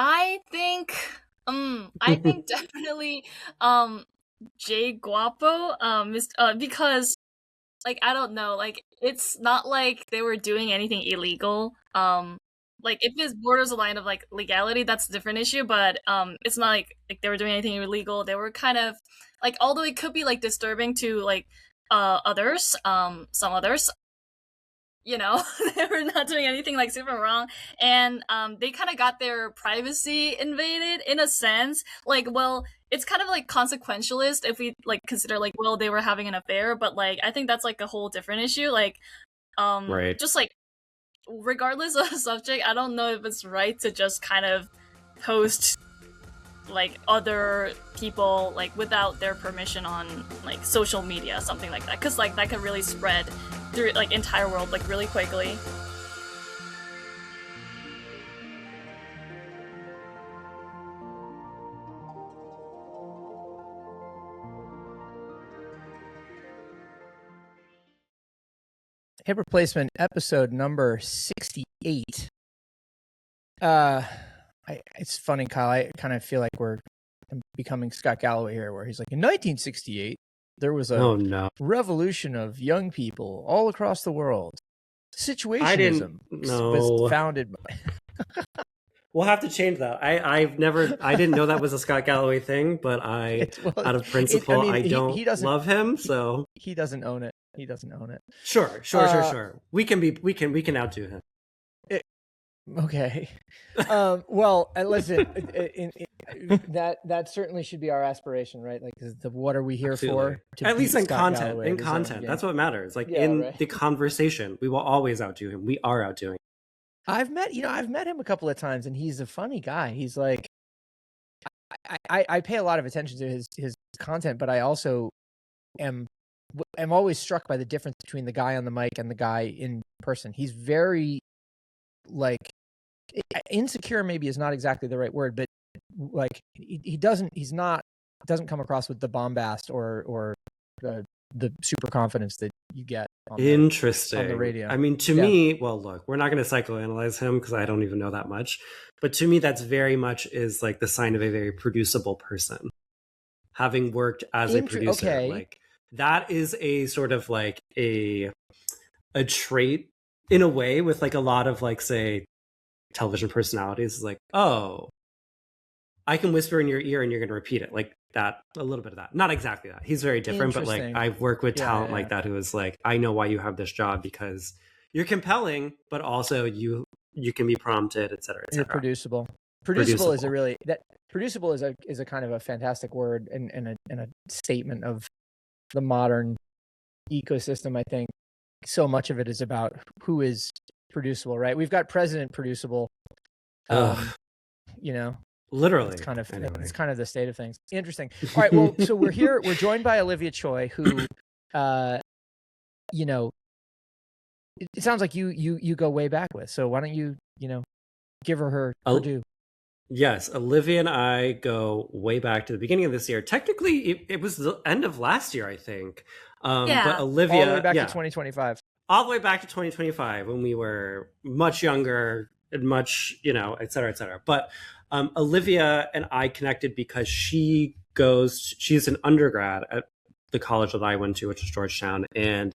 I think definitely Jay Guapo because like I don't know, like it's not like they were doing anything illegal. Like if it's borders the line of like legality, that's a different issue, but it's not like they were doing anything illegal. They were kind of like, although it could be like disturbing to like others, some others, they were not doing anything like super wrong, and they kind of got their privacy invaded in a sense. Like, well, it's kind of like consequentialist if we like consider like, well, they were having an affair, but like I think that's like a whole different issue. Like, Right. just like regardless of the subject, I don't know if it's right to just kind of post like other people like without their permission on like social media, something like that, because like that could really spread through like entire world like really quickly. Hip replacement episode number 68. It's funny, Kyle. I kind of feel like we're becoming Scott Galloway here, where he's like, in 1968, there was a revolution of young people all across the world. Situationism was founded by. We'll have to change that. I didn't know that was a Scott Galloway thing, but out of principle, I don't love him, so he doesn't own it. He doesn't own it. Sure. We can outdo him. Okay. Well, listen, that certainly should be our aspiration, right? Like, what are we here for? At least in content. In content, that's what matters. Like the conversation, we will always outdo him. We are outdoing him. I've met him a couple of times, and he's a funny guy. He's like, I pay a lot of attention to his content, but I also am always struck by the difference between the guy on the mic and the guy in person. He's very like insecure, maybe is not exactly the right word, but like he doesn't come across with the bombast or the super confidence that you get on the radio. I mean, to me, well, look, we're not going to psychoanalyze him because I don't even know that much, but to me, that's very much is like the sign of a very producible person. Having worked as a producer, like that is a sort of like a trait in a way with like a lot of like, say, television personalities is like, oh, I can whisper in your ear and you're going to repeat it. Like that, a little bit of that. Not exactly that. He's very different, but like I've worked with talent like that who is like, I know why you have this job because you're compelling, but also you can be prompted, et cetera, et cetera. You're producible. Producible is a really producible is a kind of a fantastic word and a statement of the modern ecosystem. I think so much of it is about who is producible, right? We've got President Producible. Literally, it's kind of the state of things. Interesting. All right, well, so we're here. We're joined by Olivia Choi, who, it sounds like you go way back with. So why don't you give her due? Yes, Olivia and I go way back to the beginning of this year. Technically, it was the end of last year, I think. But Olivia, all the way back to 2025. All the way back to 2025 when we were much younger and much, et cetera, et cetera. But Olivia and I connected because she's an undergrad at the college that I went to, which is Georgetown. And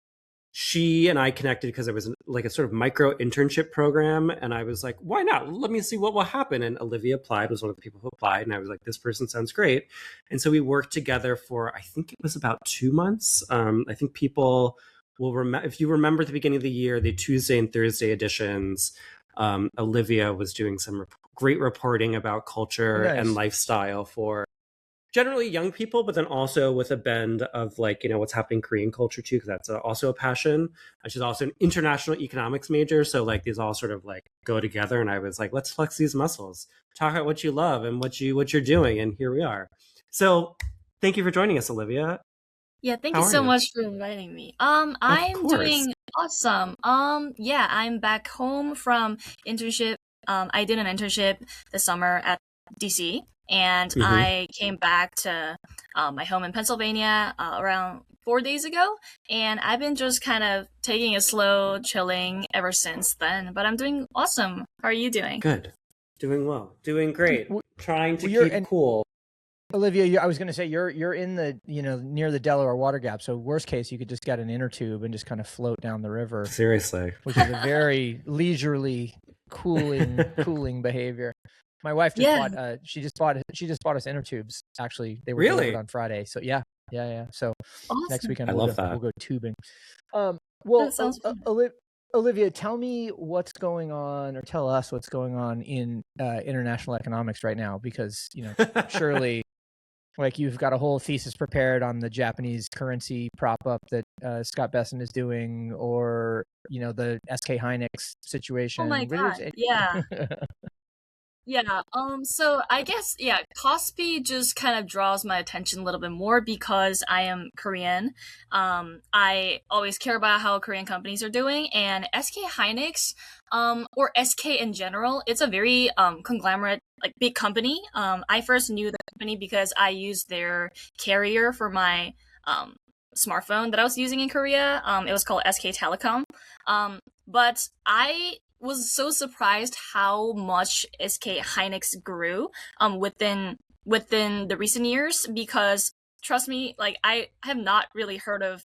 she and I connected because there was like a sort of micro internship program. And I was like, why not? Let me see what will happen. And Olivia was one of the people who applied. And I was like, this person sounds great. And so we worked together for, I think it was about 2 months. I think people will remember, if you remember at the beginning of the year, the Tuesday and Thursday editions, Olivia was doing some great reporting about culture and lifestyle for generally young people, but then also with a bend of like, what's happening in Korean culture too, because that's also a passion. She's also an international economics major. So like these all sort of like go together. And I was like, let's flex these muscles, talk about what you love and what you're doing. And here we are. So thank you for joining us, Olivia. Yeah, thank you so much for inviting me. I'm doing awesome. I'm back home from internship. I did an internship this summer at DC. And I came back to my home in Pennsylvania around 4 days ago. And I've been just kind of taking it slow, chilling ever since then. But I'm doing awesome. How are you doing? Good. Doing well. Doing great. Trying to Well, keep cool. Olivia, I was going to say you're in the near the Delaware Water Gap. So worst case, you could just get an inner tube and just kind of float down the river. Seriously, which is a very leisurely, cooling behavior. My wife just bought. She just bought us inner tubes. Actually, they were delivered on Friday. So yeah. So awesome. next weekend we'll go tubing. Well, fun. Olivia, tell me what's going on, or tell us what's going on in international economics right now, because surely, like, you've got a whole thesis prepared on the Japanese currency prop up that Scott Besson is doing, or the SK Hynix situation. Oh my god! Yeah. Yeah, so I guess, Kospi just kind of draws my attention a little bit more because I am Korean. I always care about how Korean companies are doing, and SK Hynix, or SK in general, it's a very, conglomerate, like, big company. I first knew the company because I used their carrier for my, smartphone that I was using in Korea. It was called SK Telecom. But I was so surprised how much SK Hynix grew within the recent years, because trust me, like, I have not really heard of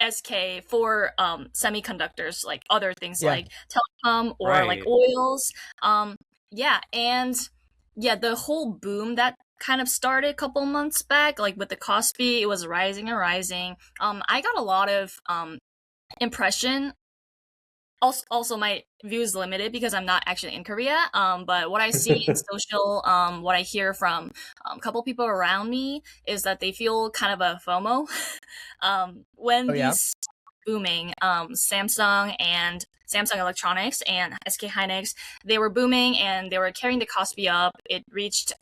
SK for semiconductors, like other things like telecom or like oils. The whole boom that kind of started a couple months back, like with the Kospi, it was rising and rising. I got a lot of impression. Also, my view is limited because I'm not actually in Korea. But what I see in social, what I hear from a couple people around me is that they feel kind of a FOMO when these booming. Samsung Electronics and SK Hynix, they were booming and they were carrying the Kospi up. It reached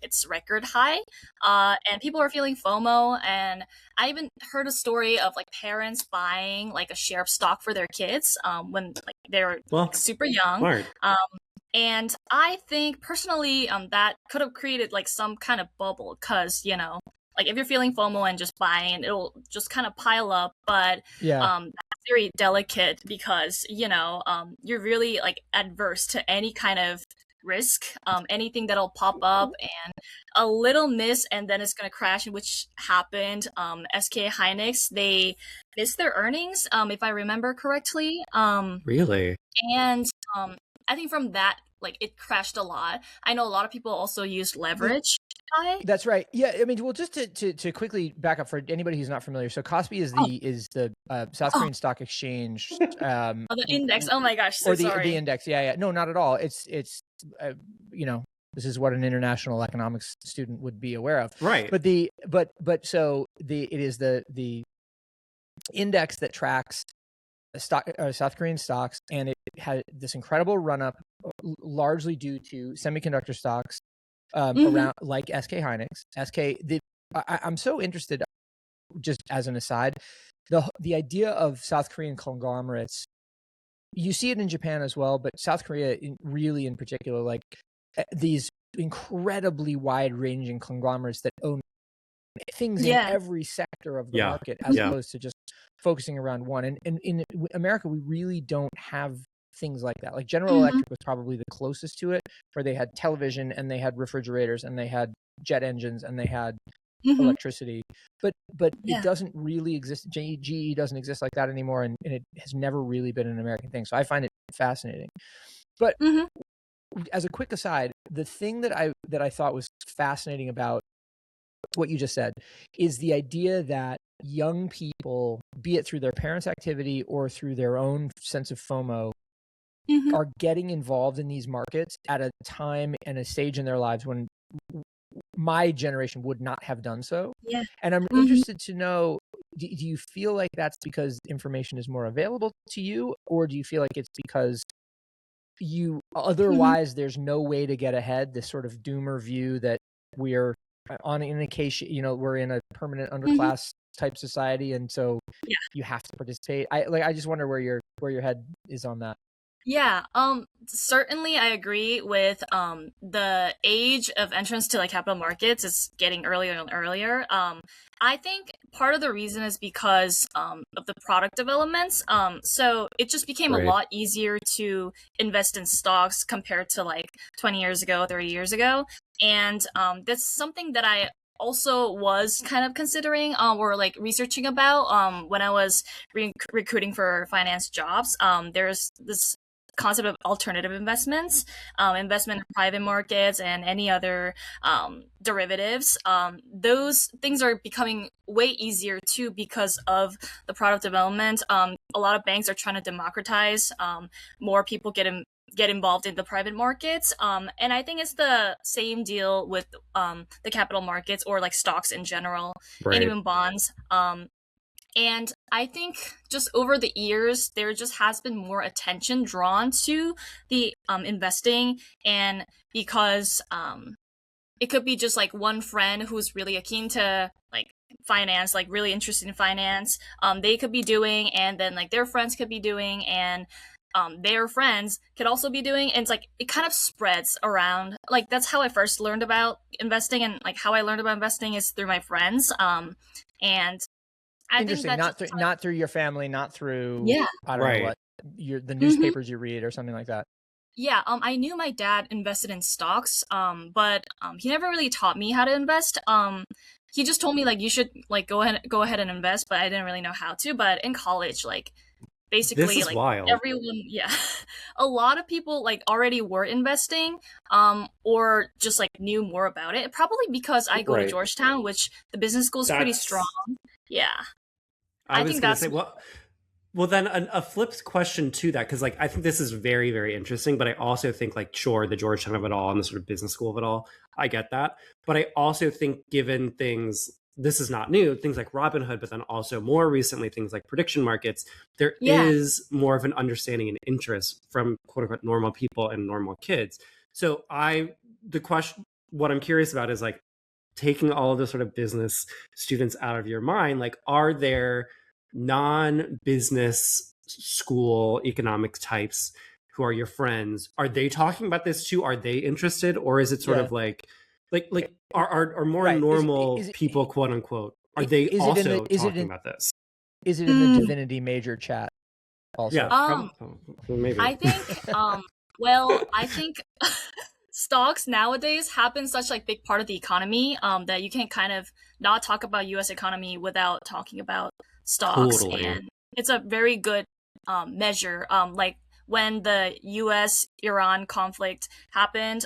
its record high, and people were feeling FOMO. And I even heard a story of like parents buying like a share of stock for their kids when like they were super young. And I think personally, that could have created like some kind of bubble, because like if you're feeling FOMO and just buying, it'll just kind of pile up. But that's very delicate because you're really like adverse to any kind of risk, anything that'll pop up, and a little miss and then it's gonna crash, which happened. SK Hynix, they missed their earnings, if I remember correctly. Really? And I think from that, like, it crashed a lot. I know a lot of people also used leverage. That's right. Yeah, I mean, well, just to quickly back up for anybody who's not familiar. So Kospi is the South Korean stock exchange. The index. Oh my gosh, so sorry. The index. Yeah. No, not at all. It's this is what an international economics student would be aware of. Right. But it is the index that tracks South Korean stocks, and it had this incredible run up, largely due to semiconductor stocks around, like SK Hynix. I'm so interested, just as an aside, the idea of South Korean conglomerates. You see it in Japan as well, but South Korea really in particular, like these incredibly wide-ranging conglomerates that own things in every sector of the market, as opposed to just focusing around one. And in America, we really don't have things like that. Like General Electric was probably the closest to it, where they had television and they had refrigerators and they had jet engines and they had electricity, but it doesn't really exist. GE doesn't exist like that anymore, and it has never really been an American thing. So I find it fascinating. But as a quick aside, the thing that I thought was fascinating about what you just said is the idea that young people, be it through their parents' activity or through their own sense of FOMO, are getting involved in these markets at a time and a stage in their lives when my generation would not have done so. And I'm interested to know, do you feel like that's because information is more available to you, or do you feel like it's because you otherwise there's no way to get ahead, this sort of doomer view that we're on an occasion, we're in a permanent underclass type society, and so you have to participate? I just wonder where your head is on that. Yeah, certainly I agree with the age of entrance to like capital markets is getting earlier and earlier. I think part of the reason is because of the product developments. So it just became a Right. lot easier to invest in stocks compared to like 20 years ago, 30 years ago. And that's something that I also was kind of considering or like researching about when I was recruiting for finance jobs. There's this concept of alternative investments, investment in private markets and any other derivatives. Those things are becoming way easier too because of the product development. A lot of banks are trying to democratize. More people get involved in the private markets. And I think it's the same deal with the capital markets or like stocks in general and Right. even bonds. And I think just over the years, there just has been more attention drawn to the investing, and because it could be just like one friend who's really keen to like finance, like really interested in finance, they could be doing, and then like their friends could be doing, and their friends could also be doing, and it's like it kind of spreads around. Like that's how I first learned about investing, and like how I learned about investing is through my friends. And I think Interesting. that Not just through not through your family, not through yeah. I don't know Right. what the Hmm. newspapers you read or something like that. Yeah, I knew my dad invested in stocks, but he never really taught me how to invest. He just told me like you should like go ahead and invest, but I didn't really know how to. But in college, like This basically is like wild. everyone, yeah, a lot of people like already were investing, or just like knew more about it. Probably because I go to Right. Georgetown, which the business school is pretty strong. That's Yeah, I I was think gonna that's say, well, then a flipped question to that, because like I think this is very, very interesting, but I also think like sure, the Georgetown of it all and the sort of business school of it all, I get that, but I also think given things, this is not new, things like Robinhood, but then also more recently things like prediction markets, there yeah. is more of an understanding and interest from quote unquote normal people and normal kids. So the question, what I'm curious about is like taking all of the sort of business students out of your mind, like are there non-business school economics types who are your friends, are they talking about this too, are they interested, or is it sort Yeah. of like are more Right. normal people, quote unquote, are they Is it in the also talking about this? is it in the Mm, divinity major chat Yeah, also? um, probably, maybe. I think well, I think stocks nowadays have been such like big part of the economy that you can kind of not talk about US economy without talking about stocks, Totally. and it's a very good measure. Like when the US Iran conflict happened,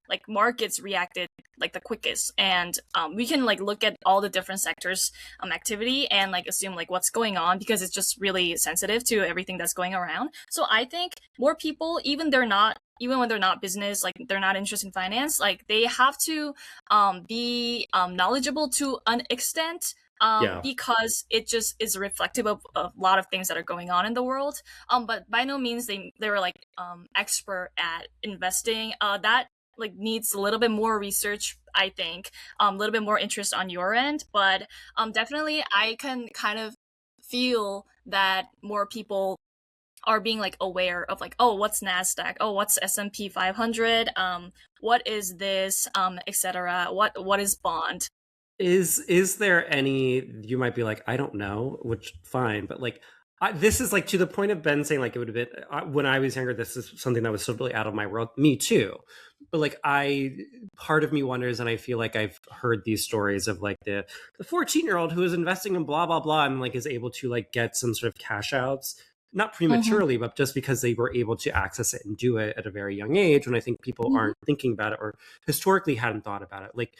like markets reacted like the quickest, and we can like look at all the different sectors activity and like assume like what's going on because it's just really sensitive to everything that's going around. So I think more people, even when they're not business, like they're not interested in finance, like they have to be knowledgeable to an extent, Yeah. because it just is reflective of a lot of things that are going on in the world. But by no means they were like expert at investing. That like needs a little bit more research, I think, a little bit more interest on your end. But definitely, I can kind of feel that more people are being like aware of like, oh, what's Nasdaq, oh, what's S&P 500, what is this, etc. What is bond. Is there any, you might be like, I don't know, which fine, but like this is like to the point of Ben saying like it would have been when I was younger, this is something that was totally out of my world, me too, but like part of me wonders, and I feel like I've heard these stories of like the 14-year-old who is investing in blah blah blah and like is able to like get some sort of cash outs, not Mm-hmm. prematurely, but just because they were able to access it and do it at a very young age, when I think people Mm-hmm. aren't thinking about it or historically hadn't thought about it. Like,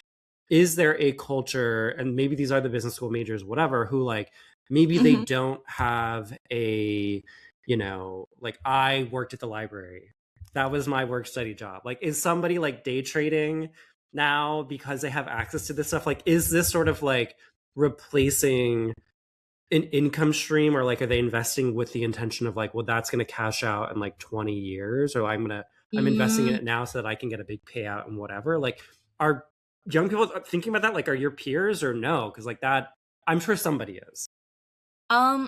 is there a culture, and maybe these are the business school majors, whatever, who like maybe they Mm-hmm. don't have a, like I worked at the library, that was my work study job, like is somebody like day trading now because they have access to this stuff, like is this sort of like replacing an income stream, or like are they investing with the intention of like, well, that's going to cash out in like 20 years, or I'm investing in Mm. it now so that I can get a big payout and whatever, like are young people thinking about that, like are your peers, or no, because like that I'm sure somebody is.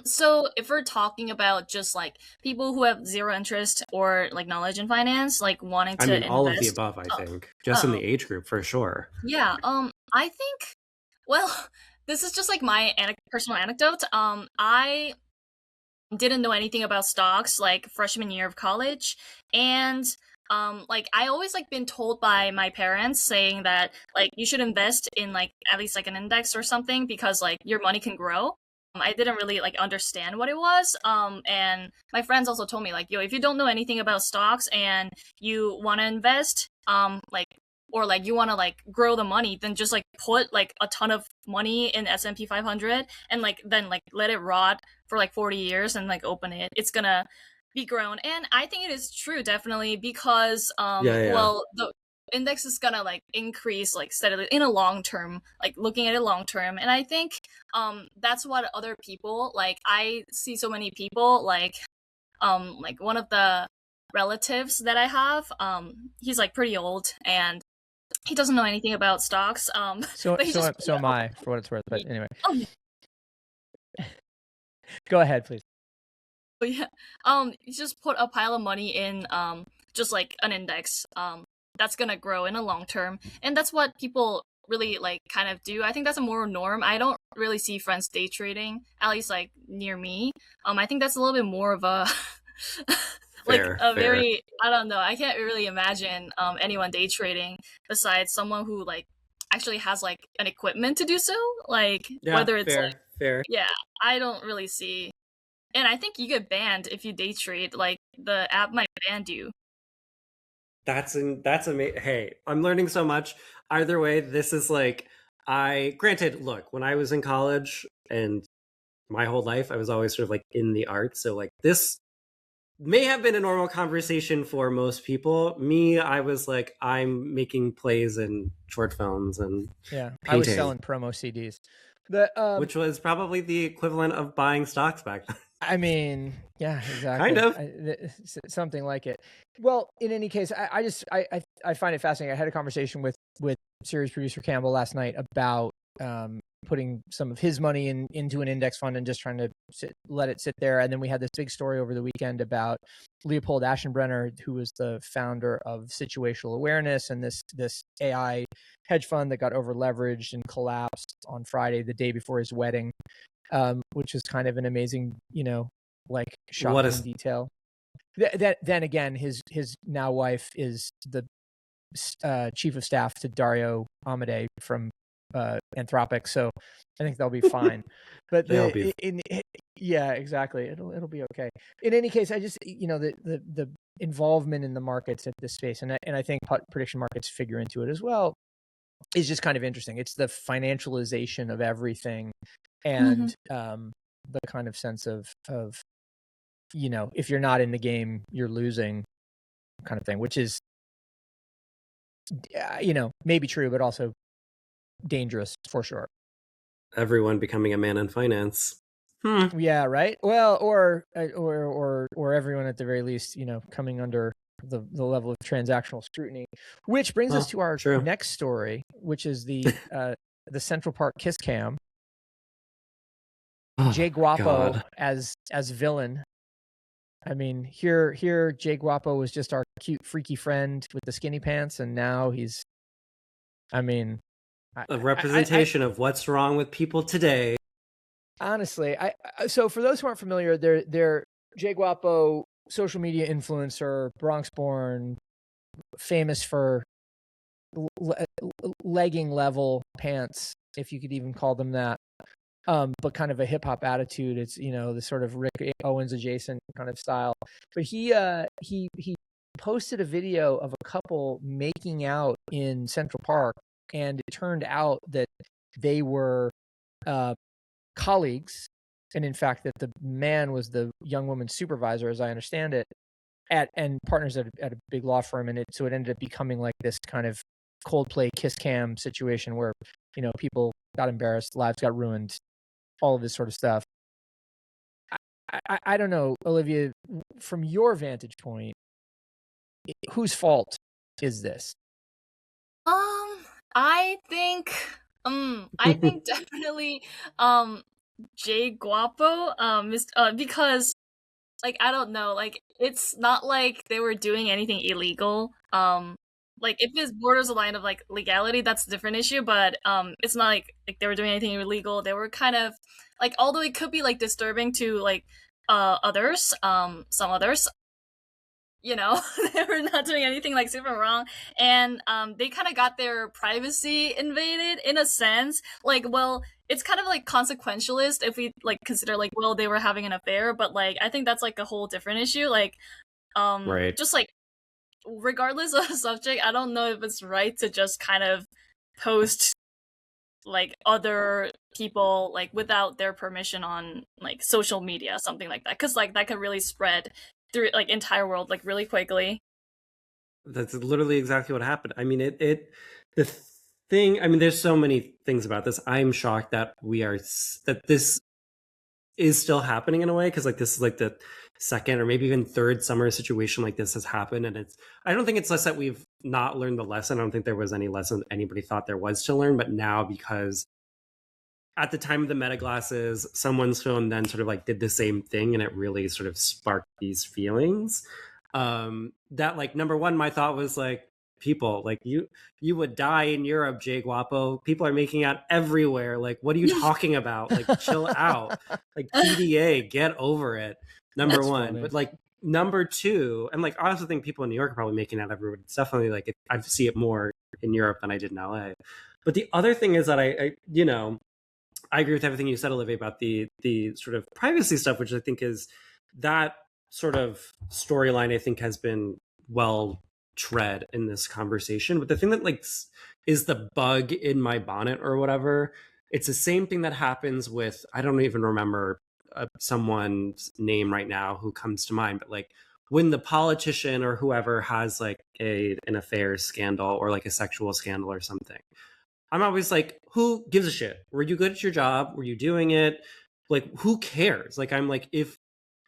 So if we're talking about just like people who have zero interest or like knowledge in finance, like wanting I to mean, all of the invest, above, I uh, think, just in oh, the age group for sure. yeah, I think, well, this is just like my personal anecdote. I didn't know anything about stocks like freshman year of college, and like I always like been told by my parents saying that like you should invest in like at least like an index or something because like your money can grow. I didn't really like understand what it was, and my friends also told me like, yo, if you don't know anything about stocks and you want to invest, like or like you want to like grow the money, then just like put like a ton of money in S&P 500 and like then like let it rot for like 40 years and like open it. It's gonna be grown. And I think it is true definitely because Yeah, yeah. well the index is gonna like increase like steadily in a long term, like looking at it long term. And I think that's what other people like I see so many people like one of the relatives that I have, he's like pretty old and he doesn't know anything about stocks. So But he so just so am I, for what it's worth. But anyway, oh go ahead, please. yeah, you just put a pile of money in just like an index that's gonna grow in a long term, and that's what people really like kind of do. I think that's a more norm. I don't really see friends day trading, at least like near me. I think that's a little bit more of a like Fair, a fair. very I don't know. I can't really imagine anyone day trading besides someone who like actually has like an equipment to do so. Like Yeah, whether it's like fair, fair. yeah, I don't really see. And I think you get banned if you day trade. Like the app might ban you. That's amazing. Hey, I'm learning so much. Either way, this is like I granted, look, when I was in college and my whole life, I was always sort of like in the arts. So like this may have been a normal conversation for most people. Me, I was like, I'm making plays in short films and Yeah, I was painting, selling promo CDs. The which was probably the equivalent of buying stocks back then. I mean, yeah, Kind exactly. of. Something like it. Well, in any case, I find it fascinating. I had a conversation with series producer Campbell last night about putting some of his money into an index fund and just trying to let it sit there. And then we had this big story over the weekend about Leopold Aschenbrenner, who was the founder of Situational Awareness and this AI hedge fund that got over leveraged and collapsed on Friday, the day before his wedding, which is kind of an amazing, like What shocking is detail. Then again, his now wife is the chief of staff to Dario Amodei from Anthropic, so I think they'll be fine. But they'll be yeah, exactly. It'll be okay. In any case, I just the involvement in the markets at this space, and I think prediction markets figure into it as well, is just kind of interesting. It's the financialization of everything, and the kind of sense of if you're not in the game, you're losing, kind of thing, which is maybe true, but also dangerous for sure. everyone becoming a man in finance. Yeah, right. Well, or everyone at the very least, coming under the level of transactional scrutiny, which brings us to our True. next story, which is the Central Park kiss cam. Jay Guapo God. as villain. I mean, here Jay Guapo was just our cute freaky friend with the skinny pants, and now he's, I mean, A representation of what's wrong with people today. Honestly, so for those who aren't familiar, they're Jay Guapo, social media influencer, Bronx born, famous for legging level pants, if you could even call them that. But kind of a hip hop attitude. It's the sort of Rick Owens adjacent kind of style. But he posted a video of a couple making out in Central Park, and it turned out that they were colleagues, and in fact that the man was the young woman's supervisor, as I understand it, and partners at a big law firm, and so it ended up becoming like this kind of Coldplay kiss cam situation where people got embarrassed, lives got ruined, all of this sort of stuff. I don't know, Olivia, from your vantage point, whose fault is this? I think I think definitely Jay Guapo, because like I don't know, like it's not like they were doing anything illegal. Like if it's borders the line of like legality, that's a different issue. But it's not like they were doing anything illegal. They were kind of like, although it could be like disturbing to like others, some others, you know, they were not doing anything like super wrong, and they kind of got their privacy invaded in a sense. Like, well, it's kind of like consequentialist if we like consider like, well, they were having an affair, but like I think that's like a whole different issue. Like, Right. just like regardless of the subject, I don't know if it's right to just kind of post like other people like without their permission on like social media, something like that, because like that could really spread through like entire world like really quickly. That's literally exactly what happened. I mean, the thing, I mean, there's so many things about this. I'm shocked that that this is still happening in a way, because like this is like the second or maybe even third summer situation like this has happened. And I don't think it's less that we've not learned the lesson. I don't think there was any lesson anybody thought there was to learn, but now, because at the time of the meta glasses, someone's phone then sort of like did the same thing, and it really sort of sparked these feelings. That like, number one, my thought was like, people like you would die in Europe, Jay Guapo. People are making out everywhere. Like, what are you talking about? Like, chill out. Like, PDA, get over it. Number That's one. funny. But like, number two, and like, I also think people in New York are probably making out everywhere. It's definitely like, I see it more in Europe than I did in LA. But the other thing is that I you know, I agree with everything you said, Olivia, about the sort of privacy stuff, which I think is that sort of storyline, I think, has been well tread in this conversation. But the thing that like is the bug in my bonnet or whatever, it's the same thing that happens with, I don't even remember someone's name right now who comes to mind, but like when the politician or whoever has like an affair scandal or like a sexual scandal or something, I'm always like, who gives a shit? Were you good at your job? Were you doing it? Like, who cares? Like, I'm like, if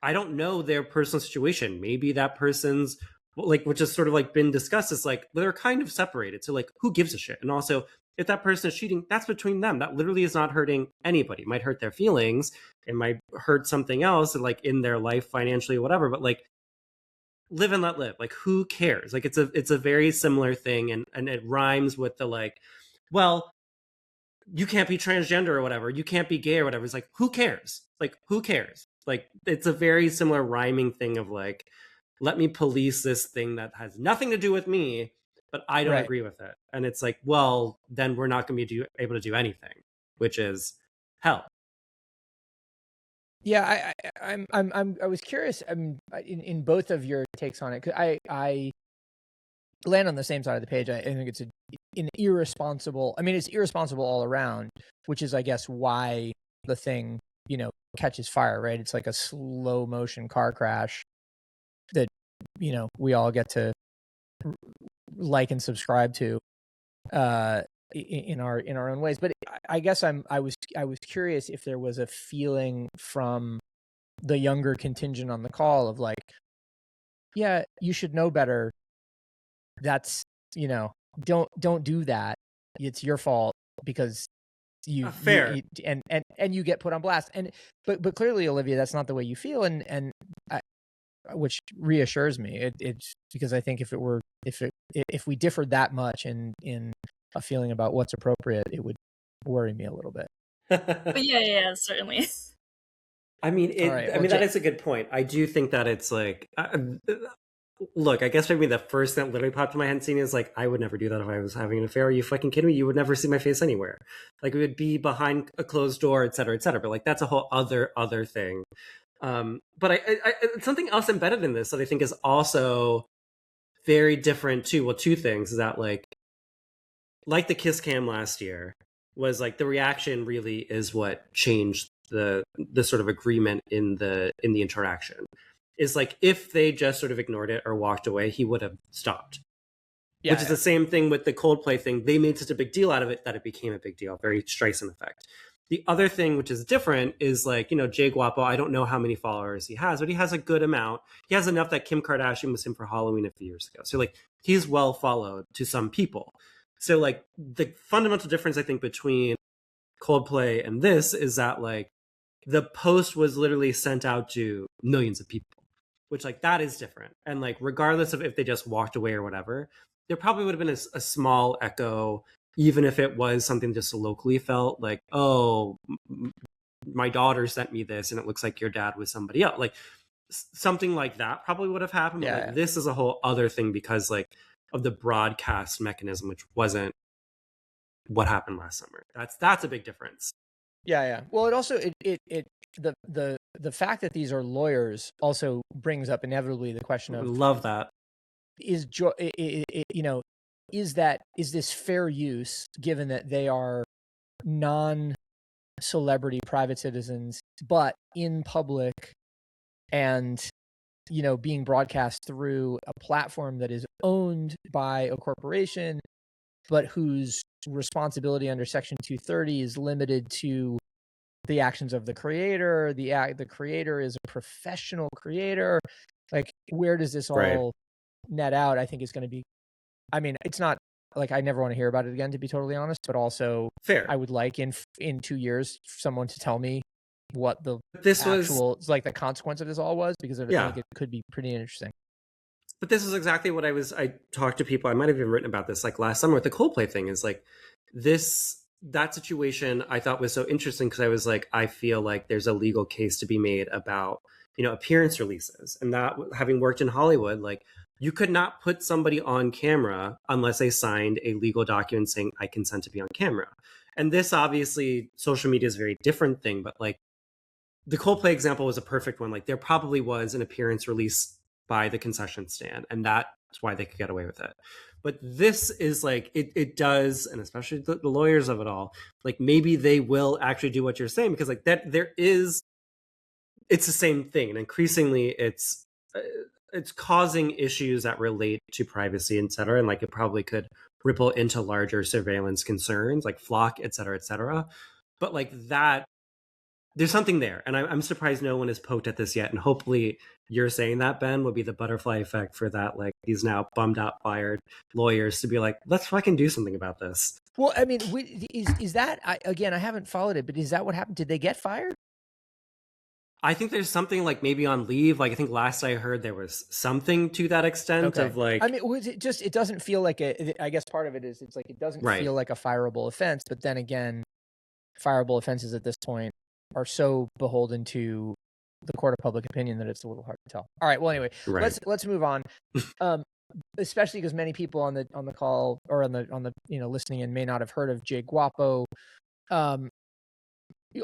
I don't know their personal situation, maybe that person's like, which has sort of like been discussed, is like, they're kind of separated. So like, who gives a shit? And also, if that person is cheating, that's between them. That literally is not hurting anybody. It might hurt their feelings. It might hurt something else, like in their life, financially, whatever. But like, live and let live. Like, who cares? Like, it's a very similar thing, and it rhymes with the like, well, you can't be transgender or whatever, you can't be gay or whatever. It's like, who cares? Like, who cares? Like, it's a very similar rhyming thing of like, let me police this thing that has nothing to do with me, but I don't Right. agree with it. And it's like, well, then we're not going to be able to do anything, which is hell. Yeah, I was curious. In both of your takes on it, 'cause I land on the same side of the page. I think it's an irresponsible. I mean, it's irresponsible all around, which is, I guess, why the thing, you know, catches fire. Right? It's like a slow motion car crash that, you know, we all get to like and subscribe to in our own ways. But I guess I was curious if there was a feeling from the younger contingent on the call of like, yeah, you should know better. That's, you know, don't do that. It's your fault because Fair. and you get put on blast. And but clearly, Olivia, that's not the way you feel, and which reassures me. It's because I think if we differed that much in a feeling about what's appropriate, it would worry me a little bit. But yeah, certainly. I mean, Right, well, that is a good point. I do think that it's like, look, I guess maybe the first thing that literally popped in my head scene is like, I would never do that if I was having an affair. Are you fucking kidding me? You would never see my face anywhere. Like, it would be behind a closed door, et cetera, et cetera. But like, that's a whole other thing. But I something else embedded in this that I think is also very different too. Well, two things is that like the kiss cam last year was like, the reaction really is what changed the sort of agreement in the interaction. Is like, if they just sort of ignored it or walked away, he would have stopped. Yeah, Which is the same thing with the Coldplay thing. They made such a big deal out of it that it became a big deal. Very Streisand effect. The other thing, which is different, is like, you know, Jay Guapo, I don't know how many followers he has, but he has a good amount. He has enough that Kim Kardashian was him for Halloween a few years ago. So like, he's well followed to some people. So like, the fundamental difference, I think, between Coldplay and this is that like, the post was literally sent out to millions of people, which like that is different. And like regardless of if they just walked away or whatever, there probably would have been a small echo, even if it was something just locally felt like, oh, my daughter sent me this and it looks like your dad was somebody else. Like something like that probably would have happened. But like this is a whole other thing because like of the broadcast mechanism, which wasn't what happened last summer. That's a big difference. Yeah. Well, it also the fact that these are lawyers also brings up inevitably the question of, love that, is this fair use given that they are non-celebrity private citizens but in public and being broadcast through a platform that is owned by a corporation but whose responsibility under Section 230 is limited to the actions of the creator. The creator is a professional creator. Like, where does this all net out? I think is going to be, I mean, it's not like I never want to hear about it again, to be totally honest, but also fair. I would like in 2 years someone to tell me what the like the consequence of this all was, because I think it could be pretty interesting. But this is exactly what I talked to people. I might have even written about this like last summer with the Coldplay thing, is like that situation I thought was so interesting because I was like, I feel like there's a legal case to be made about, appearance releases. And that, having worked in Hollywood, like you could not put somebody on camera unless they signed a legal document saying I consent to be on camera. And this obviously, social media is a very different thing, but like the Coldplay example was a perfect one. Like there probably was an appearance release by the concession stand, and that's why they could get away with it. But this is like it does, and especially the lawyers of it all, like maybe they will actually do what you're saying, because like that it's the same thing, and increasingly it's causing issues that relate to privacy, et cetera, and like it probably could ripple into larger surveillance concerns like Flock, et cetera. But like that, there's something there, and I'm surprised no one has poked at this yet. And hopefully, you're saying that, Ben, would be the butterfly effect for that. Like these now bummed out, fired lawyers to be like, let's fucking do something about this. Well, I mean, is that again? I haven't followed it, but is that what happened? Did they get fired? I think there's something like maybe on leave. Like I think last I heard there was something to that extent of like. I mean, it doesn't feel like I guess part of it is it's like it doesn't feel like a fireable offense, but then again, fireable offenses at this point are so beholden to the court of public opinion that it's a little hard to tell. All right. Well, anyway, let's move on. Especially because many people on the call or on the listening in may not have heard of Jay Guapo.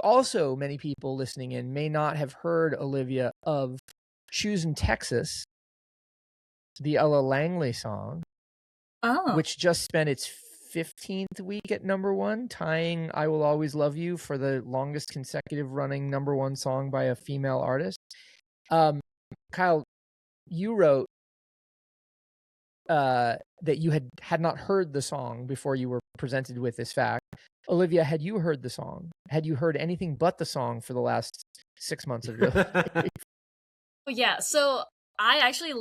Also, many people listening in may not have heard, Olivia, of Shoes in Texas, the Ella Langley song, which just spent its 15th week at #1, tying I Will Always Love You for the longest consecutive running #1 song by a female artist. Kyle, you wrote that you had not heard the song before you were presented with this fact. Olivia, had you heard the song? Had you heard anything but the song for the last 6 months of your life? Yeah, so I actually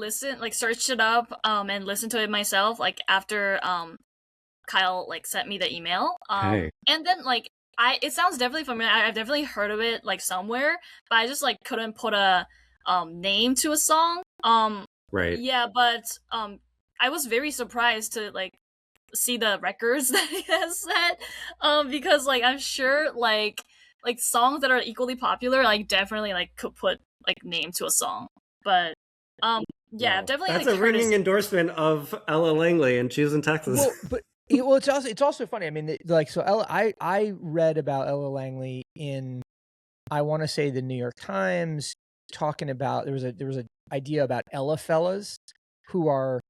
searched it up and listened to it myself, like after Kyle like sent me the email. And then like it sounds definitely familiar. I've definitely heard of it like somewhere, but I just like couldn't put a name to a song. Yeah, but I was very surprised to like see the records that he has set, because like I'm sure like songs that are equally popular like definitely like could put like name to a song, but yeah, definitely that's like a ringing endorsement of Ella Langley and Shoes in Texas. Well, it's also funny. I mean, like, so I read about Ella Langley in, I want to say, the New York Times, talking about there was an idea about Ella fellas, who are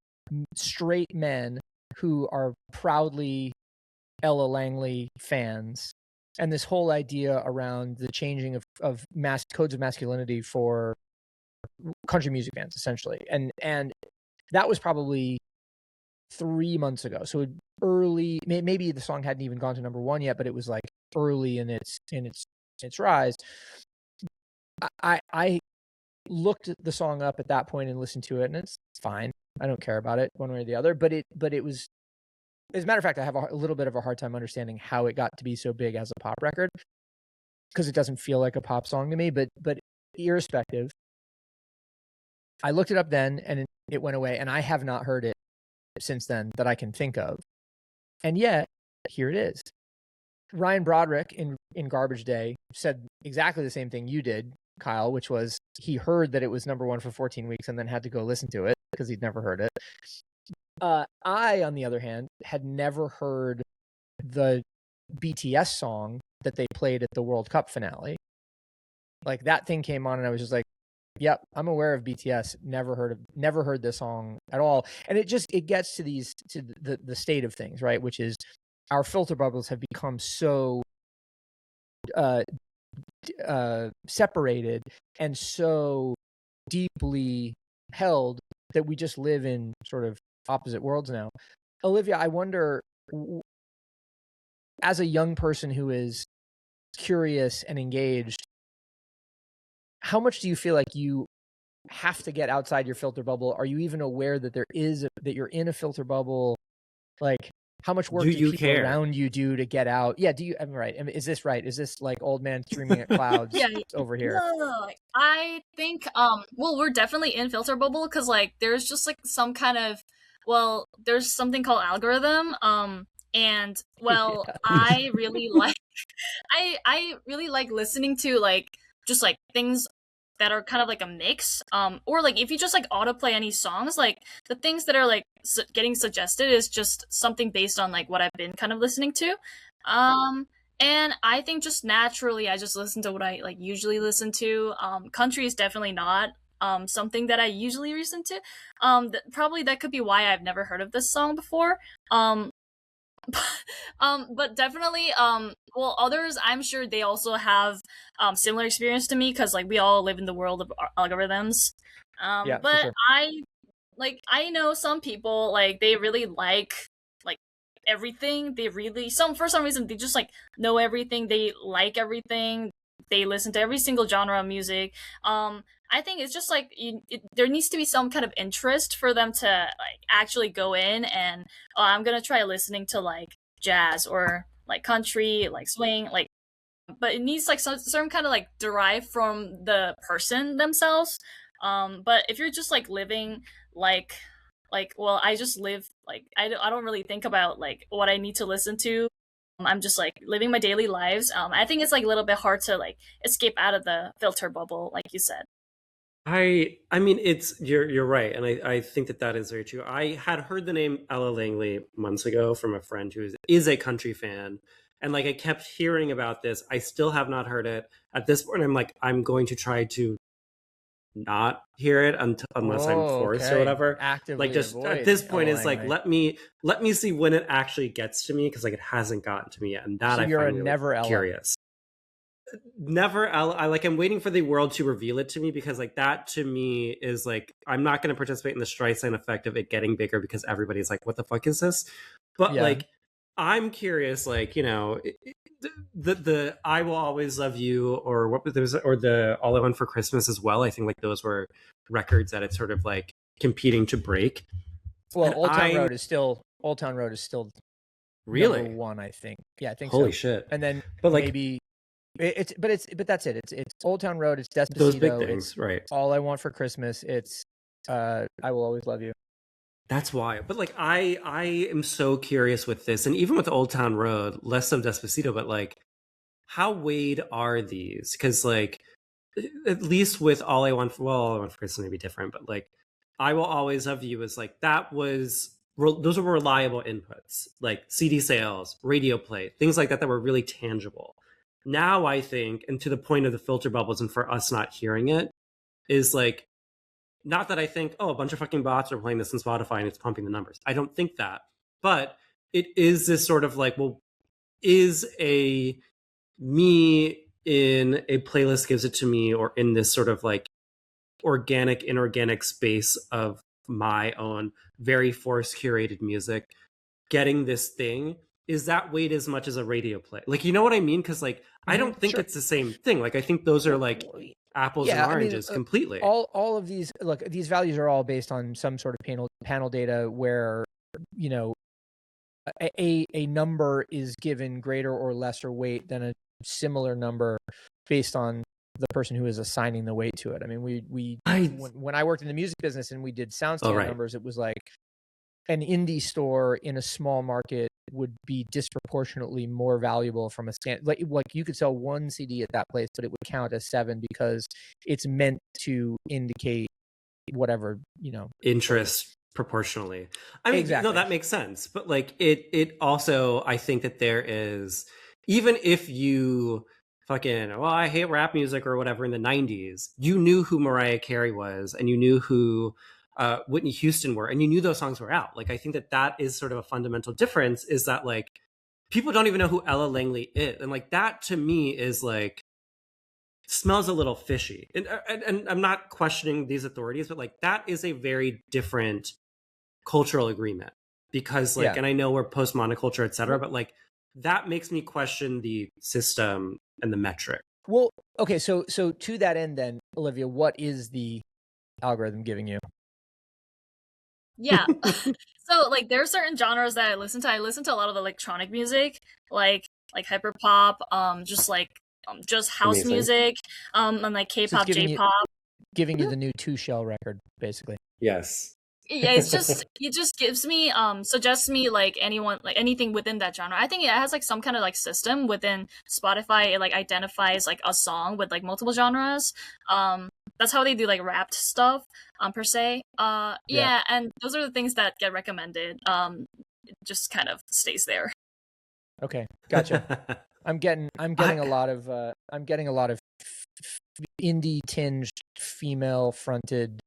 straight men who are proudly Ella Langley fans, and this whole idea around the changing of codes of masculinity for country music fans, essentially, and that was probably 3 months ago. So early, maybe the song hadn't even gone to #1 yet, but it was like early in its rise. I looked the song up at that point and listened to it, and it's fine. I don't care about it one way or the other, but it was, as a matter of fact, I have a little bit of a hard time understanding how it got to be so big as a pop record. because it doesn't feel like a pop song to me. But irrespective, I looked it up then, and it went away, and I have not heard it since then that I can think of. And yet, here it is. Ryan Broderick in Garbage Day said exactly the same thing you did, Kyle, which was he heard that it was number 1 for 14 weeks and then had to go listen to it because he'd never heard it. I, on the other hand, had never heard the BTS song that they played at the World Cup finale. Like, that thing came on and I was just like, yep, I'm aware of BTS. Never heard this song at all. And it gets to the state of things, right? Which is our filter bubbles have become so separated and so deeply held that we just live in sort of opposite worlds now. Olivia, I wonder, as a young person who is curious and engaged, how much do you feel like you have to get outside your filter bubble? Are you even aware that that you're in a filter bubble? Like, how much work do people around you do to get out? Yeah, I'm right. Is this right? Is this like old man screaming at clouds over here? No. I think well, we're definitely in filter bubble because like there's just like some kind of there's something called algorithm. And well, I really like I really like listening to like just like things that are kind of like a mix, or like if you just like autoplay any songs, like the things that are like getting suggested is just something based on like what I've been kind of listening to, and I think just naturally I just listen to what I like usually listen to. Country is definitely not something that I usually listen to. Probably that could be why I've never heard of this song before. But definitely others, I'm sure they also have similar experience to me because like we all live in the world of algorithms. Yeah, but sure. I know some people like they really like everything. They really for some reason they just like know everything, they like everything, they listen to every single genre of music. I think it's just like there needs to be some kind of interest for them to like actually go in and I'm gonna try listening to like jazz or like country, like swing, like. But it needs like some kind of like derive from the person themselves. But if you're just like living like I just live like I don't really think about like what I need to listen to. I'm just like living my daily lives. I think it's like a little bit hard to like escape out of the filter bubble, like you said. I mean, you're right, and I think that is very true. I had heard the name Ella Langley months ago from a friend who is a country fan, and like I kept hearing about this. I still have not heard it. At this point, I'm like, I'm going to try to not hear it unless I'm forced or whatever. Actively like just avoid at this point, Ella it's like Langley. let me see when it actually gets to me because like it hasn't gotten to me yet, and that So I you're find a really never Ella. curious. Never I'm waiting for the world to reveal it to me because like that to me is like I'm not going to participate in the Streisand effect of it getting bigger because everybody's like what the fuck is this, but like I'm curious, like, you know, the I Will Always Love You or what there was, or the All I Want for Christmas as well. I think like those were records that it's sort of like competing to break. Well, Old Town Road is still really number 1, I think. Yeah, I think holy so. shit. And then but like maybe but that's it. It's Old Town Road, it's Despacito, those big things, it's right? All I Want for Christmas, it's I Will Always Love You. That's why. But like I am so curious with this, and even with Old Town Road, less of Despacito, but like how weighed are these? Because like at least with All I Want for Christmas may be different, but like I Will Always Love You is like those were reliable inputs, like CD sales, radio play, things like that were really tangible. Now I think, and to the point of the filter bubbles and for us not hearing it, is like, not that I think, oh, a bunch of fucking bots are playing this on Spotify and it's pumping the numbers. I don't think that. But it is this sort of like, well, is a me in a playlist gives it to me, or in this sort of like organic, inorganic space of my own very forced curated music, getting this thing, is that weight as much as a radio play? Like, you know what I mean? Because like I don't think it's the same thing. Like I think those are like apples and oranges completely. All of these, look, these values are all based on some sort of panel data where, you know, a number is given greater or lesser weight than similar number based on the person who is assigning the weight to it. I mean, when I worked in the music business and we did SoundScan numbers, it was like an indie store in a small market would be disproportionately more valuable from a stand. Like you could sell one CD at that place, but it would count as 7 because it's meant to indicate whatever, interest proportionally. I mean, exactly. no, that makes sense. But like it also, I think that there is, even if you fucking, well, I hate rap music or whatever in the 90s, you knew who Mariah Carey was and you knew who Whitney Houston were, and you knew those songs were out. Like, I think that is sort of a fundamental difference, is that like people don't even know who Ella Langley is. And like that to me is like, smells a little fishy. And I'm not questioning these authorities, but like that is a very different cultural agreement, because like, and I know we're post monoculture, etc., but like that makes me question the system and the metric. Well, okay, so to that end then, Olivia, what is the algorithm giving you? Yeah. So like there are certain genres that I listen to. I listen to a lot of electronic music, like hyper pop, just house music, and like K-pop, J-pop. Giving you the new 2 Shell record, basically. Yes. Yeah, it just gives me suggests me like anything within that genre. I think it has like some kind of like system within Spotify. It like identifies like a song with like multiple genres. That's how they do like wrapped stuff per se. Yeah, and those are the things that get recommended. It just kind of stays there. Okay, gotcha. I'm getting a lot of indie tinged female fronted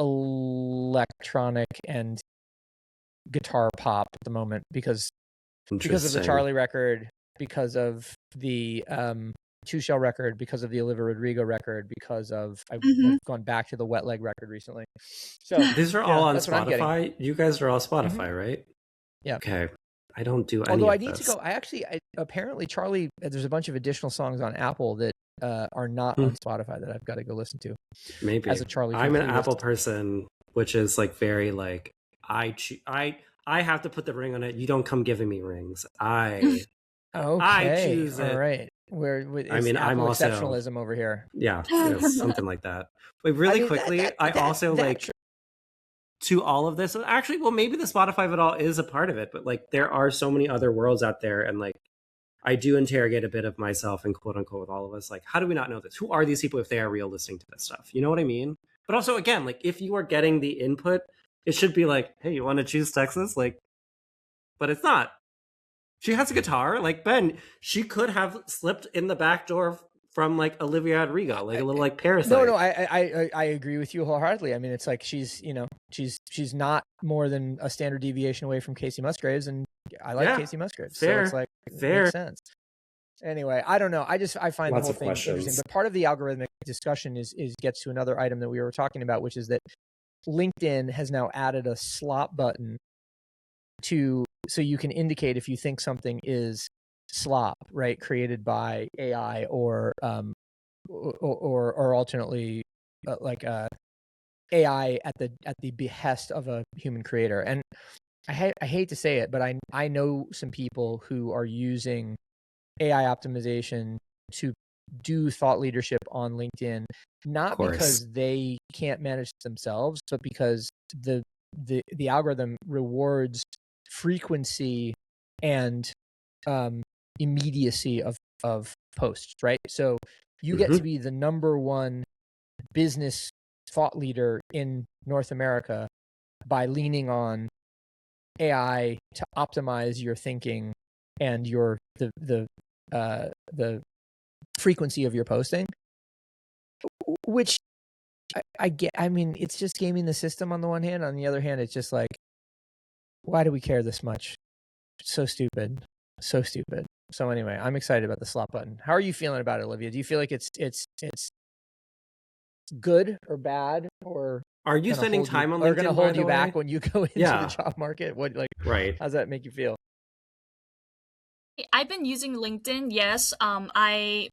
electronic and guitar pop at the moment because of the Charlie record, because of the 2 Shell record, because of the Olivia Rodrigo record, because of I've gone back to the Wet Leg record recently. So these are all on Spotify. You guys are all Spotify, right? Yeah. Okay. I don't do any. Although I need to go. Apparently Charlie. There's a bunch of additional songs on Apple that are not on Spotify that I've got to go listen to. Maybe as a Charlie. I'm an Apple person, which is like very like I have to put the ring on it. You don't come giving me rings. I choose it. All right. I'm also exceptionalism over here. Yeah, something like that. But really quickly, I also like. To all of this, actually, well, maybe the Spotify of it all is a part of it, but like there are so many other worlds out there, and like I do interrogate a bit of myself and quote unquote with all of us, like how do we not know this? Who are these people if they are real listening to this stuff? You know what I mean? But also, again, like if you are getting the input, it should be like, hey, you want to choose Texas? Like, but it's not. She has a guitar, like Ben. She could have slipped in the back door from like Olivia Rodrigo, like a little like Parasite. No, I agree with you wholeheartedly. I mean, it's like she's not more than a standard deviation away from Casey Musgraves, and I like Casey Musgraves, fair, so it's like it makes sense. Anyway, I don't know. I find the whole thing interesting. But part of the algorithmic discussion is gets to another item that we were talking about, which is that LinkedIn has now added a slot button so you can indicate if you think something is slop, right, created by AI or alternately AI at the behest of a human creator. And I hate to say it, but I know some people who are using AI optimization to do thought leadership on LinkedIn, not because they can't manage themselves, but because the algorithm rewards frequency and immediacy of posts, right? So you get to be the number one business thought leader in North America by leaning on AI to optimize your thinking and the frequency of your posting, which I get. I mean, it's just gaming the system on the one hand. On the other hand, it's just like, why do we care this much? So stupid. So anyway, I'm excited about the slot button. How are you feeling about it, Olivia? Do you feel like it's good or bad, or are you spending time on LinkedIn? Or going to hold you back when you go into the job market? What right? How's that make you feel? I've been using LinkedIn. Yes. I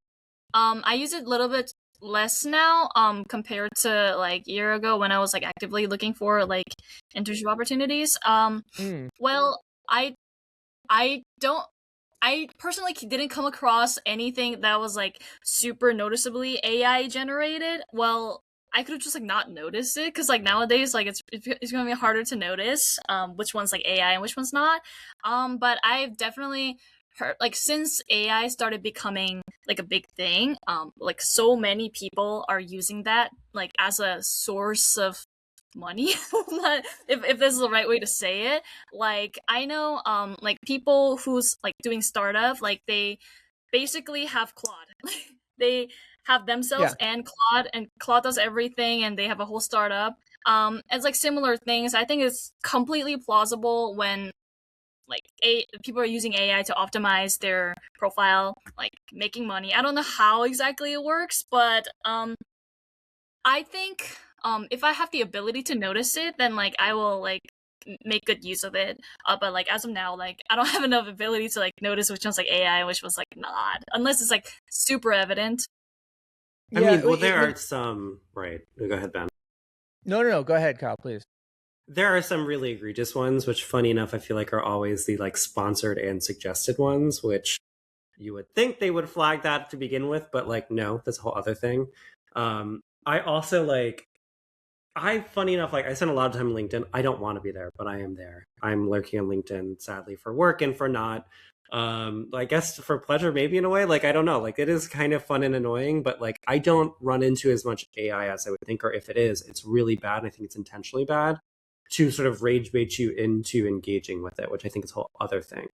use it a little bit less now compared to like a year ago when I was like actively looking for like internship opportunities. Well, I I personally didn't come across anything that was like super noticeably AI generated. Well, I could have just like not noticed it because like nowadays like it's gonna be harder to notice which one's like AI and which one's not. But I've definitely heard like since AI started becoming like a big thing, like so many people are using that like as a source of money. If this is the right way to say it, like I know like people who's like doing startup, like they basically have Claude. They have Yeah. themselves and Claude does everything, and they have a whole startup. It's like similar things. I think it's completely plausible when like people are using AI to optimize their profile, like making money. I don't know how exactly it works, but I think if I have the ability to notice it, then like I will like make good use of it. But like as of now, like I don't have enough ability to like notice which one's like AI and which was like not, unless it's like super evident. I Yeah. mean, well, there are some, right. Go ahead, Ben. No. Go ahead, Kyle, please. There are some really egregious ones, which, funny enough, I feel like are always the like sponsored and suggested ones, which you would think they would flag that to begin with, but like no, that's a whole other thing. I also like funny enough, like I spend a lot of time on LinkedIn. I don't want to be there, but I am there. I'm lurking on LinkedIn, sadly, for work and for not. I guess for pleasure, maybe in a way. Like I don't know. Like it is kind of fun and annoying, but like I don't run into as much AI as I would think, or if it is, it's really bad. And I think it's intentionally bad to sort of rage bait you into engaging with it, which I think is a whole other thing.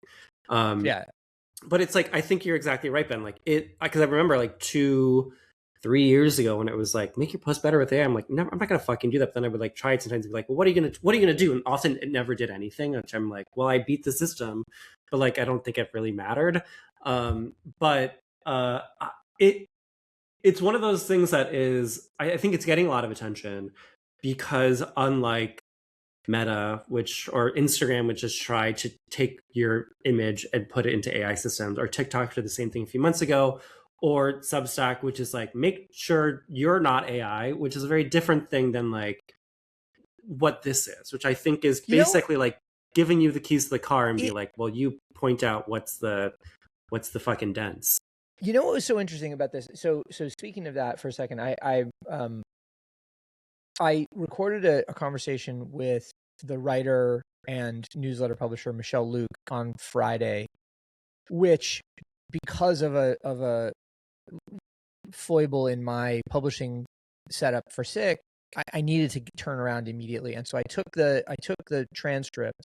Yeah. But it's like I think you're exactly right, Ben. Like it, because I remember like 2-3 years ago when it was like make your post better with AI. I'm like, never, I'm not gonna fucking do that. But then I would like try it sometimes and be like, well, what are you gonna do? And often it never did anything. Which I'm like, well, I beat the system, but like I don't think it really mattered. But it it's one of those things that is I think it's getting a lot of attention because unlike Meta, or Instagram, which just tried to take your image and put it into AI systems, or TikTok did the same thing a few months ago, or Substack, which is like make sure you're not AI, which is a very different thing than like what this is, which I think is basically like giving you the keys to the car and be like, well, you point out what's the fucking dents. You know what was so interesting about this? So speaking of that for a second, I recorded a conversation with the writer and newsletter publisher Michelle Luke on Friday, which, because of a foible in my publishing setup for Sick, I needed to turn around immediately, and so I took the transcript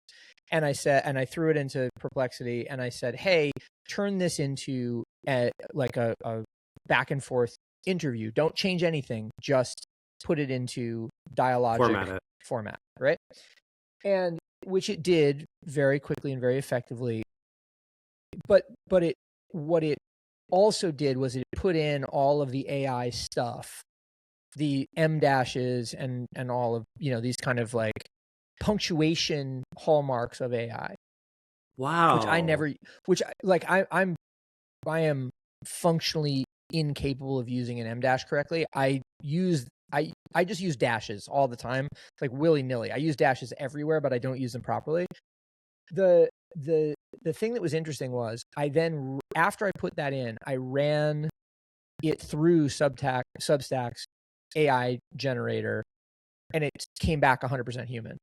and I threw it into Perplexity, and I said, "Hey, turn this into a back and forth interview. Don't change anything. Just put it into dialogic format, right?" And which it did very quickly and very effectively. But what it also did was it put in all of the AI stuff, the M dashes and all of, these kind of like punctuation hallmarks of AI. Wow. I am functionally incapable of using an M dash correctly. I just use dashes all the time, like willy-nilly. I use dashes everywhere, but I don't use them properly. The thing that was interesting was after I put that in, I ran it through Substack's AI generator, and it came back 100% human.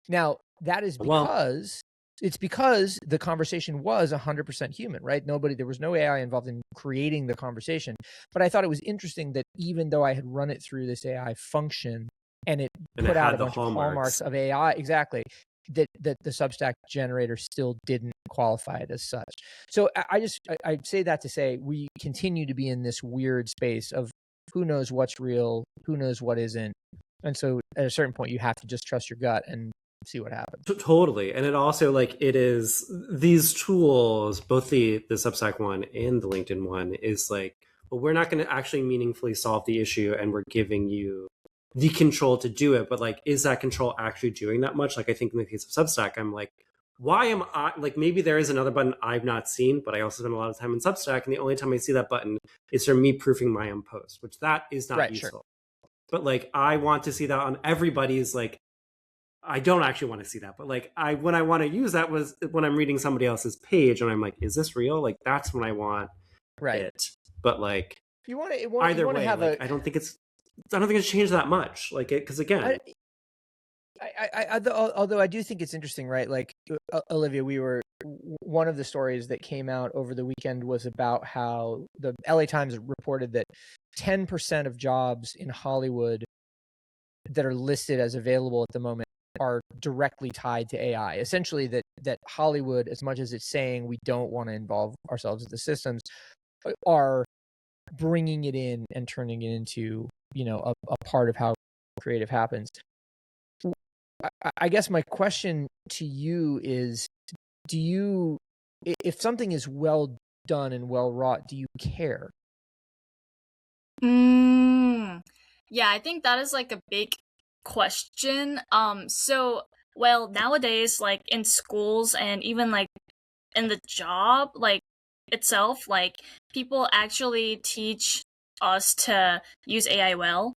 Now, that is because the conversation was 100% human, right? There was no AI involved in creating the conversation. But I thought it was interesting that even though I had run it through this AI function and it put out a bunch of hallmarks of AI, exactly, that the Substack generator still didn't qualify it as such. So I say that to say we continue to be in this weird space of who knows what's real, who knows what isn't. And so at a certain point, you have to just trust your gut and see what happens. Totally. And it also like it is these tools, both the Substack one and the LinkedIn one, is like, well, we're not going to actually meaningfully solve the issue, and we're giving you the control to do it. But like, is that control actually doing that much? Like, I think in the case of Substack, I'm like, why am I like, maybe there is another button I've not seen, but I also spend a lot of time in Substack, and the only time I see that button is for me proofing my own post, which that is not useful. Sure. But like, I want to see that on everybody's like I don't actually want to see that, but like when I want to use that was when I'm reading somebody else's page and I'm like, is this real? Like that's when I want Right. it. But like You want to either you want to way, have like I don't think it's changed that much. Like it because again, although I do think it's interesting, right? Like Olivia, one of the stories that came out over the weekend was about how the LA Times reported that 10% of jobs in Hollywood that are listed as available at the moment are directly tied to AI. Essentially, that Hollywood, as much as it's saying we don't want to involve ourselves in the systems, are bringing it in and turning it into, you know, a part of how creative happens. I guess my question to you is, do you, if something is well done and well wrought, do you care? Yeah, I think that is like a big question. So, well, nowadays, like in schools and even like in the job, like itself, like people actually teach us to use AI well.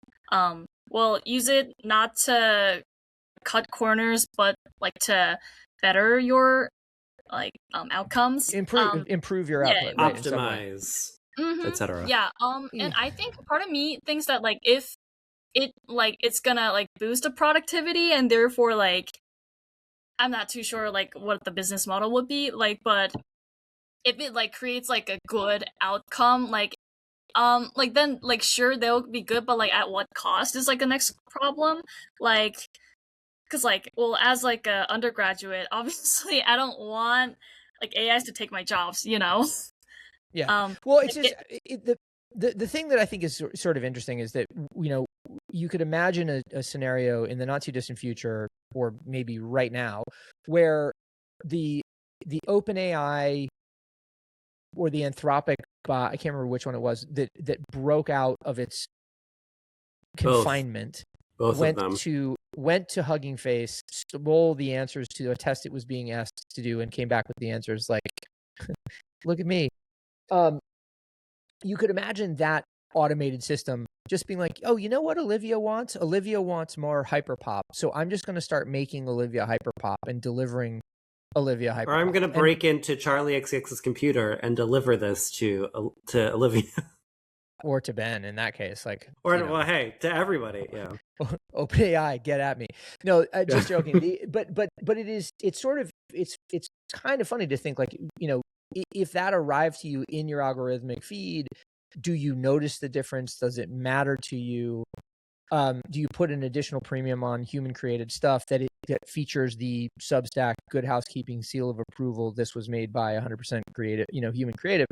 Well, use it not to cut corners, but like to better your like outcomes. Improve your Yeah, output, right? In some way. optimize, Mm-hmm. etc. Yeah. And I think part of me thinks that like if it's gonna like boost the productivity and therefore like I'm not too sure like what the business model would be like, but if it like creates like a good outcome, like then like sure they'll be good, but like at what cost is like the next problem. Like because like well as like a undergraduate obviously I don't want like AIs to take my jobs, you know. Yeah. Well, it's Like, just the thing that I think is sort of interesting is that, you know, you could imagine a scenario in the not too distant future, or maybe right now, where the OpenAI or the Anthropic bot, I can't remember which one it was, that broke out of its confinement, Both of them. went to Hugging Face, stole the answers to a test it was being asked to do, and came back with the answers like, look at me. You could imagine that automated system just being like, oh, you know what Olivia wants? Olivia wants more hyperpop. So I'm just going to start making Olivia hyperpop and delivering Olivia hyperpop. Or I'm going to break into Charlie XCX's computer and deliver this to Olivia. Or to Ben in that case. Like, or, well, hey, to everybody. Yeah. OpenAI, get at me. No, just joking. But it's kind of funny to think like, you know, if that arrived to you in your algorithmic feed, do you notice the difference? Does it matter to you? Do you put an additional premium on human created stuff that features the Substack Good Housekeeping seal of approval? This was made by 100% creative, you know, human creative.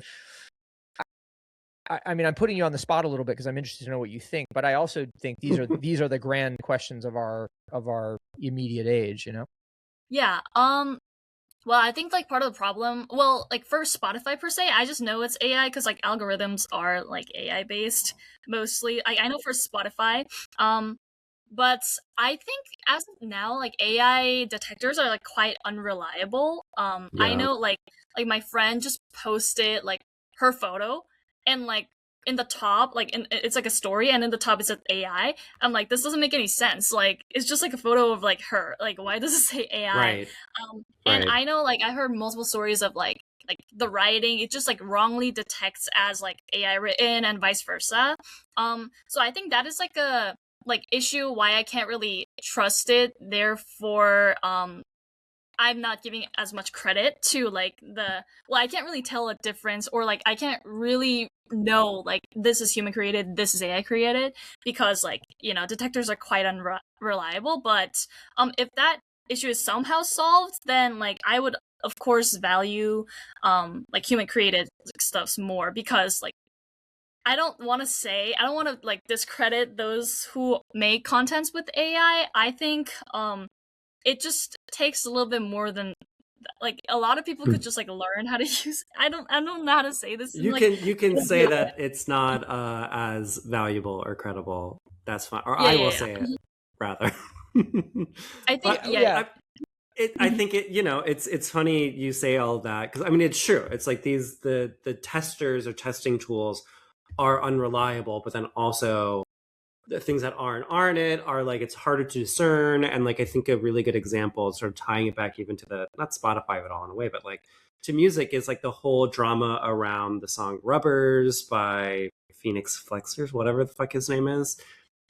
I mean, I'm putting you on the spot a little bit because I'm interested to know what you think, but I also think these are the grand questions of our immediate age, you know? yeah. Well, I think like part of the problem, well, like for Spotify per se, I just know it's AI because like algorithms are like AI based mostly. I know for Spotify, but I think as of now, like AI detectors are like quite unreliable. I know like my friend just posted like her photo and like in the top, like it's like a story, and in the top it says AI. I'm like, this doesn't make any sense. Like, it's just like a photo of like her. Like, why does it say AI? Right. And I know, like, I heard multiple stories of like the writing, it just like wrongly detects as like AI written and vice versa. So I think that is like a like issue why I can't really trust it. Therefore, I'm not giving as much credit to like I can't really tell a difference, or like I can't really know like this is human created, this is AI created, because like, you know, detectors are quite unreliable. But if that issue is somehow solved, then like I would of course value like human created stuffs more, because like I don't want to like discredit those who make contents with AI. I think it just takes a little bit more than like a lot of people could just like learn how to use I don't know how to say this. You can say that it's not as valuable or credible. That's fine. Or I will say it rather. I think I think it, you know, it's funny you say all of that, because I mean it's true. It's like the testers or testing tools are unreliable, but then also the things that aren't it are like it's harder to discern. And like I think a really good example, sort of tying it back even to the not Spotify at all in a way, but like to music is like the whole drama around the song Rubbers by Phoenix Flexers, whatever the fuck his name is,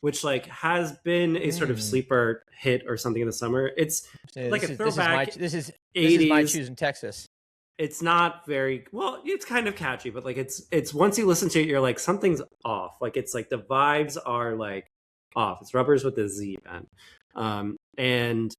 which like has been a sort of sleeper hit or something in the summer. It's like a throwback. This is my choosing Texas. It's not very well, it's kind of catchy, but like it's once you listen to it, you're like, something's off. Like it's like the vibes are like off. It's Rubbers with a Z, Ben. And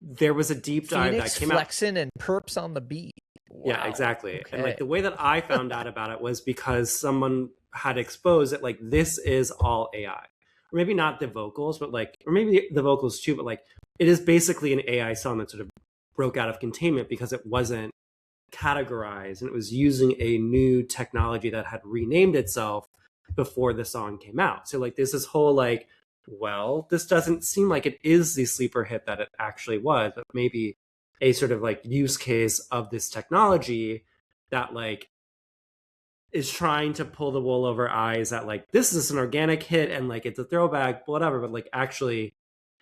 there was a deep dive Phoenix that came flexing and perps on the beat. Wow. Yeah, exactly. Okay. And like the way that I found out about it was because someone had exposed that like this is all AI. Or maybe not the vocals, but like, or maybe the vocals too, but like it is basically an AI song that sort of broke out of containment because it wasn't categorized and it was using a new technology that had renamed itself before the song came out. So like there's this whole like, well, this doesn't seem like it is the sleeper hit that it actually was, but maybe a sort of like use case of this technology that like is trying to pull the wool over eyes that like this is an organic hit and like it's a throwback, whatever, but like actually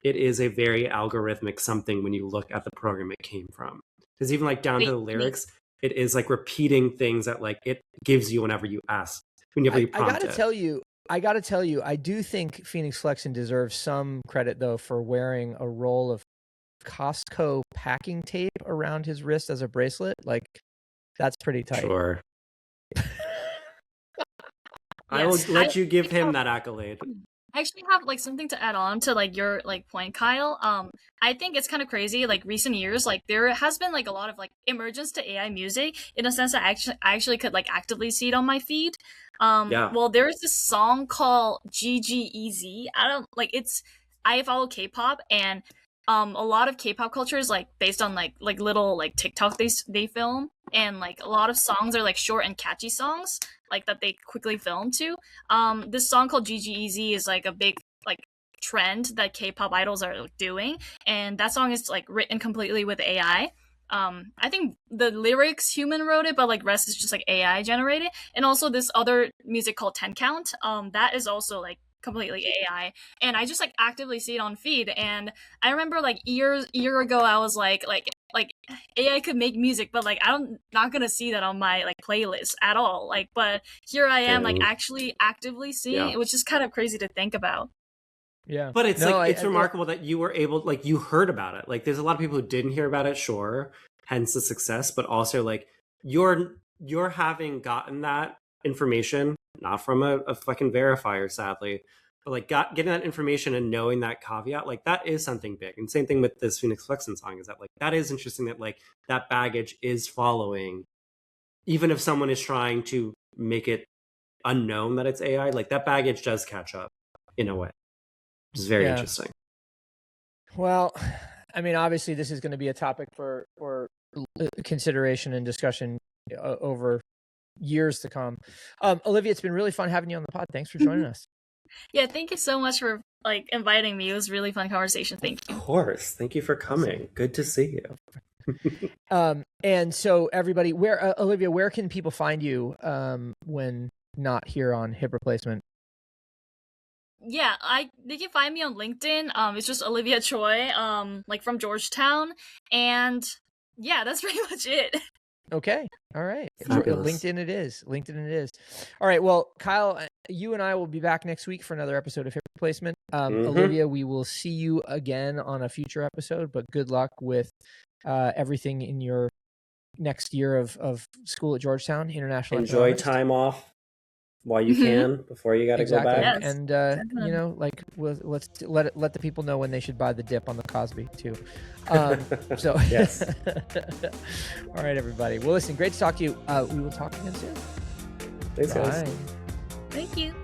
it is a very algorithmic something when you look at the program it came from. Because even like down to the lyrics, it is like repeating things that like it gives you whenever you ask, whenever you prompt it. I gotta tell you, I do think Phoenix Flexen deserves some credit though for wearing a roll of Costco packing tape around his wrist as a bracelet. Like that's pretty tight. Sure. I will let you give him that accolade. I actually have like something to add on to like your like point, Kyle. I think it's kind of crazy. Like recent years, like there has been like a lot of like emergence to AI music in a sense that I actually could like actively see it on my feed. Well, there's this song called GGEZ. I follow K-pop and a lot of K-pop culture is like based on like little like TikTok they film, and like a lot of songs are like short and catchy songs like that they quickly film to. This song called GGEZ is like a big like trend that K-pop idols are doing, and that song is like written completely with AI. I think the lyrics human wrote it, but like rest is just like AI generated. And also this other music called 10 Count, that is also like completely AI, and I just like actively see it on feed. And I remember like year ago I was like AI could make music, but like I'm not gonna see that on my like playlist at all. Like, but here I am like actually actively seeing it, which is kind of crazy to think about. Yeah, but it's it's remarkable that you were able, like you heard about it. Like there's a lot of people who didn't hear about it, sure, hence the success, but also like you're having gotten that information not from a fucking verifier, sadly, but like getting that information and knowing that caveat, like that is something big. And same thing with this Phoenix Flexen song is that like that is interesting that like that baggage is following, even if someone is trying to make it unknown that it's AI, like that baggage does catch up in a way, which is very interesting. Well, I mean, obviously this is going to be a topic for consideration and discussion over years to come. Olivia, it's been really fun having you on the pod. Thanks for joining us. Yeah, thank you so much for like inviting me. It was a really fun conversation. Thank you. Of course. Thank you for coming. Good to see you. And so everybody, Olivia, where can people find you when not here on Hip Replacement? Yeah, they can find me on LinkedIn. It's just Olivia Choi, like from Georgetown, and yeah, that's pretty much it. Okay. All right. Fabulous. LinkedIn it is. All right. Well, Kyle, you and I will be back next week for another episode of Hip Replacement. Olivia, we will see you again on a future episode, but good luck with everything in your next year of school at Georgetown, International Enjoy Economics. time off while you can before you got to go back. Yes, and you know, like let's let the people know when they should buy the dip on the Cosby too. So yes. All right, everybody. Well, listen, great to talk to you. We will talk again soon. Thanks, guys. Bye. Thank you.